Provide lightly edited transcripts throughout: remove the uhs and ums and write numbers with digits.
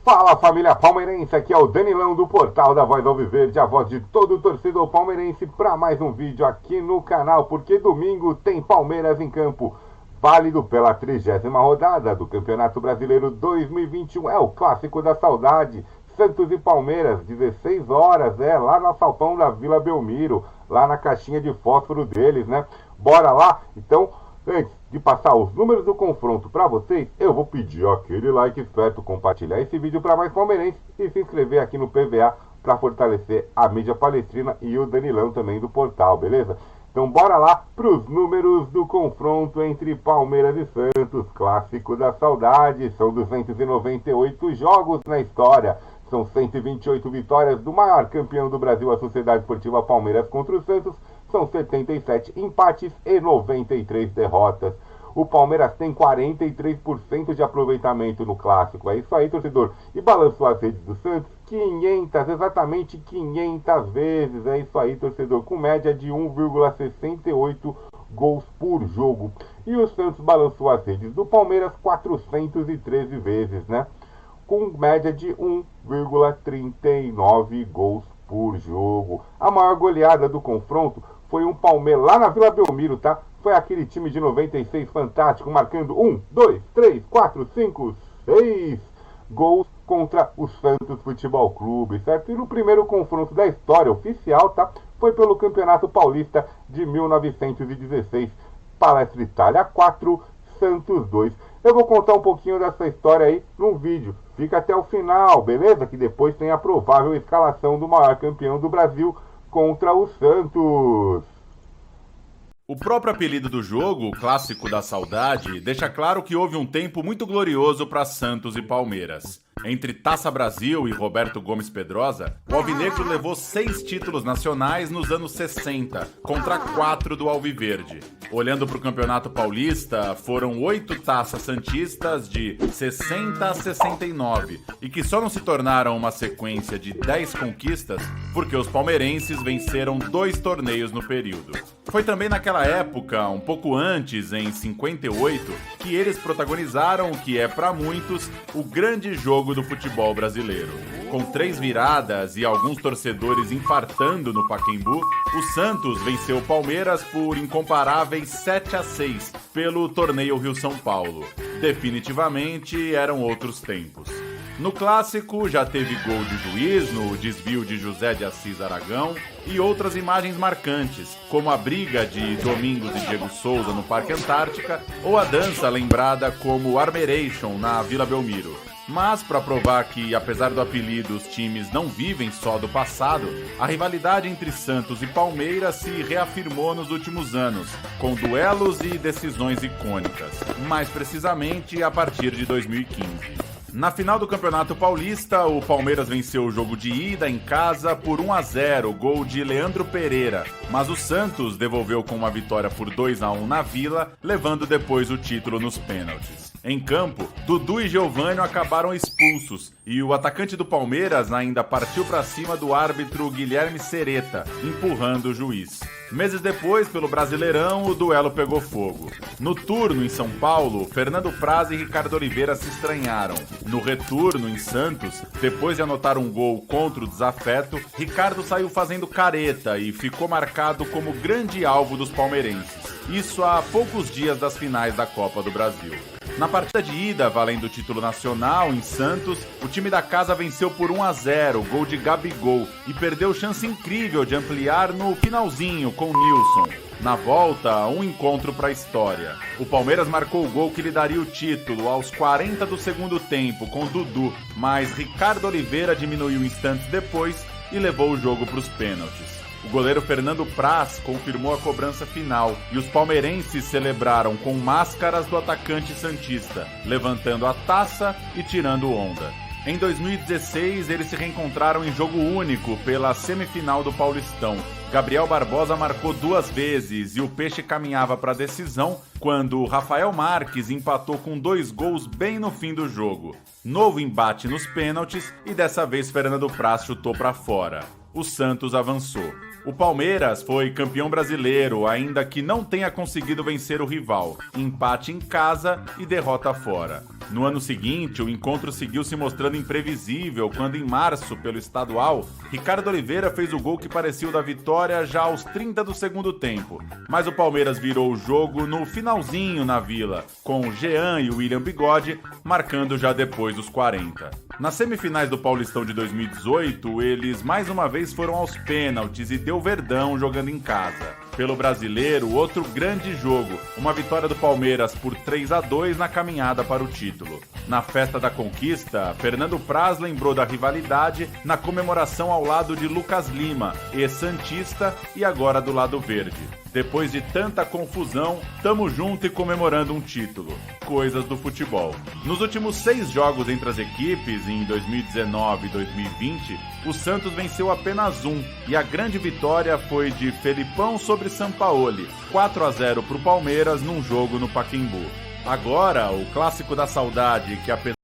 Fala, família palmeirense, aqui é o Danilão do Portal da Voz Alviverde, a voz de todo o torcedor palmeirense, para mais um vídeo aqui no canal, porque domingo tem Palmeiras em campo, válido pela 30ª rodada do Campeonato Brasileiro 2021, é o Clássico da Saudade, Santos e Palmeiras, 16 horas, lá no Salpão da Vila Belmiro, lá na caixinha de fósforo deles, né? Bora lá? Então, antes de passar os números do confronto para vocês, eu vou pedir aquele like esperto, compartilhar esse vídeo para mais palmeirenses e se inscrever aqui no PVA para fortalecer a mídia palestrina e o Danilão também do portal, beleza? Então bora lá para os números do confronto entre Palmeiras e Santos, Clássico da Saudade. São 298 jogos na história, são 128 vitórias do maior campeão do Brasil, a Sociedade Esportiva Palmeiras, contra o Santos. São 77 empates e 93 derrotas. O Palmeiras tem 43% de aproveitamento no Clássico. É isso aí, torcedor. E balançou as redes do Santos 500, exatamente 500 vezes. É isso aí, torcedor. Com média de 1,68 gols por jogo. E o Santos balançou as redes do Palmeiras 413 vezes, né? Com média de 1,39 gols por jogo. A maior goleada do confronto foi um Palmeiras lá na Vila Belmiro, tá? Foi aquele time de 96 fantástico, marcando 1, 2, 3, 4, 5, 6 gols contra o Santos Futebol Clube, certo? E no primeiro confronto da história oficial, tá? Foi pelo Campeonato Paulista de 1916, Palestra Itália 4, Santos 2. Eu vou contar um pouquinho dessa história aí num vídeo. Fica até o final, beleza? Que depois tem a provável escalação do maior campeão do Brasil contra o Santos. O próprio apelido do jogo, o Clássico da Saudade, deixa claro que houve um tempo muito glorioso para Santos e Palmeiras. Entre Taça Brasil e Roberto Gomes Pedrosa, o Alvinegro levou 6 títulos nacionais nos anos 60, contra 4 do Alviverde. Olhando para o Campeonato Paulista, foram 8 taças santistas de 60 a 69, e que só não se tornaram uma sequência de 10 conquistas porque os palmeirenses venceram 2 torneios no período. Foi também naquela época, um pouco antes, em 58, que eles protagonizaram o que é para muitos o grande jogo do futebol brasileiro. Com 3 viradas e alguns torcedores infartando no Pacaembu, o Santos venceu o Palmeiras por incomparáveis 7-6 pelo torneio Rio-São Paulo. Definitivamente eram outros tempos. No Clássico já teve gol de juiz no desvio de José de Assis Aragão e outras imagens marcantes, como a briga de Domingos e Diego Souza no Parque Antártica ou a dança lembrada como Armeration na Vila Belmiro. Mas, para provar que, apesar do apelido, os times não vivem só do passado, a rivalidade entre Santos e Palmeiras se reafirmou nos últimos anos, com duelos e decisões icônicas, mais precisamente a partir de 2015. Na final do Campeonato Paulista, o Palmeiras venceu o jogo de ida em casa por 1-0, gol de Leandro Pereira, mas o Santos devolveu com uma vitória por 2-1 na Vila, levando depois o título nos pênaltis. Em campo, Dudu e Geovânio acabaram expulsos e o atacante do Palmeiras ainda partiu para cima do árbitro Guilherme Sereta, empurrando o juiz. Meses depois, pelo Brasileirão, o duelo pegou fogo. No turno, em São Paulo, Fernando Praz e Ricardo Oliveira se estranharam. No retorno, em Santos, depois de anotar um gol contra o desafeto, Ricardo saiu fazendo careta e ficou marcado como grande alvo dos palmeirenses. Isso há poucos dias das finais da Copa do Brasil. Na partida de ida, valendo o título nacional, em Santos, o time da casa venceu por 1-0, gol de Gabigol, e perdeu chance incrível de ampliar no finalzinho com Nilson. Na volta, um encontro para a história. O Palmeiras marcou o gol que lhe daria o título aos 40 do segundo tempo, com Dudu, mas Ricardo Oliveira diminuiu instantes depois e levou o jogo para os pênaltis. O goleiro Fernando Praz confirmou a cobrança final e os palmeirenses celebraram com máscaras do atacante santista, levantando a taça e tirando onda. Em 2016, eles se reencontraram em jogo único pela semifinal do Paulistão. Gabriel Barbosa marcou 2 vezes e o Peixe caminhava para a decisão quando Rafael Marques empatou com 2 gols bem no fim do jogo. Novo embate nos pênaltis e dessa vez Fernando Praz chutou para fora. o Santos avançou. O Palmeiras foi campeão brasileiro, ainda que não tenha conseguido vencer o rival. Empate em casa e derrota fora. No ano seguinte, o encontro seguiu se mostrando imprevisível quando, em março, pelo estadual, Ricardo Oliveira fez o gol que parecia o da vitória já aos 30 do segundo tempo. Mas o Palmeiras virou o jogo no finalzinho na Vila, com Jean e William Bigode marcando já depois dos 40. Nas semifinais do Paulistão de 2018, eles mais uma vez foram aos pênaltis e deu Verdão jogando em casa. Pelo Brasileiro, outro grande jogo, uma vitória do Palmeiras por 3-2 na caminhada para o título. Na festa da conquista, Fernando Praz lembrou da rivalidade na comemoração ao lado de Lucas Lima, ex-santista e agora do lado verde. Depois de tanta confusão, tamo junto e comemorando um título. Coisas do futebol. Nos últimos 6 jogos entre as equipes, em 2019 e 2020, o Santos venceu apenas um, e a grande vitória foi de Felipão sobre Sampaoli, 4-0 pro Palmeiras num jogo no Pacaembu. Agora, o clássico da saudade, que apesar...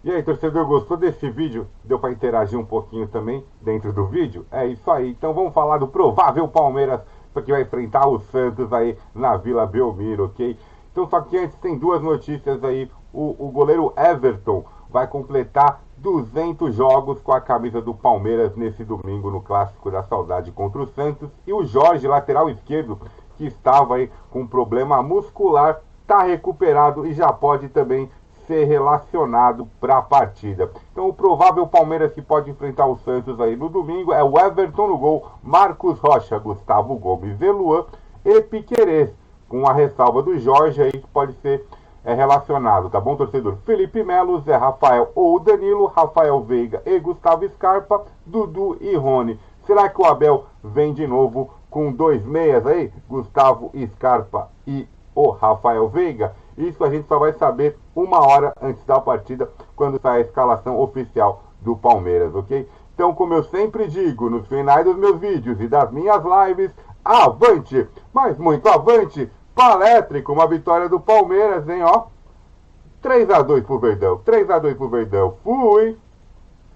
E aí, torcedor, gostou desse vídeo? Deu para interagir um pouquinho também dentro do vídeo? É isso aí, então vamos falar do provável Palmeiras, que vai enfrentar o Santos aí na Vila Belmiro, ok? Então, só que antes tem 2 notícias aí. O goleiro Everton vai completar 200 jogos com a camisa do Palmeiras nesse domingo no Clássico da Saudade contra o Santos. E o Jorge, lateral esquerdo, que estava aí com problema muscular, está recuperado e já pode também ser relacionado para a partida. Então o provável Palmeiras que pode enfrentar o Santos aí no domingo é o Everton no gol, Marcos Rocha, Gustavo Gomes, Eluan e Piquerez, com a ressalva do Jorge aí que pode ser relacionado, tá bom, torcedor? Felipe Melo, Zé Rafael ou Danilo, Rafael Veiga e Gustavo Scarpa, Dudu e Rony. Será que o Abel vem de novo com 2 meias aí? Gustavo Scarpa e o Rafael Veiga? Isso a gente só vai saber 1 hora antes da partida, quando sair a escalação oficial do Palmeiras, ok? Então, como eu sempre digo nos finais dos meus vídeos e das minhas lives, avante! Mas muito avante! Palétrico, uma vitória do Palmeiras, hein, ó? 3-2 pro Verdão, 3-2 pro Verdão. Fui!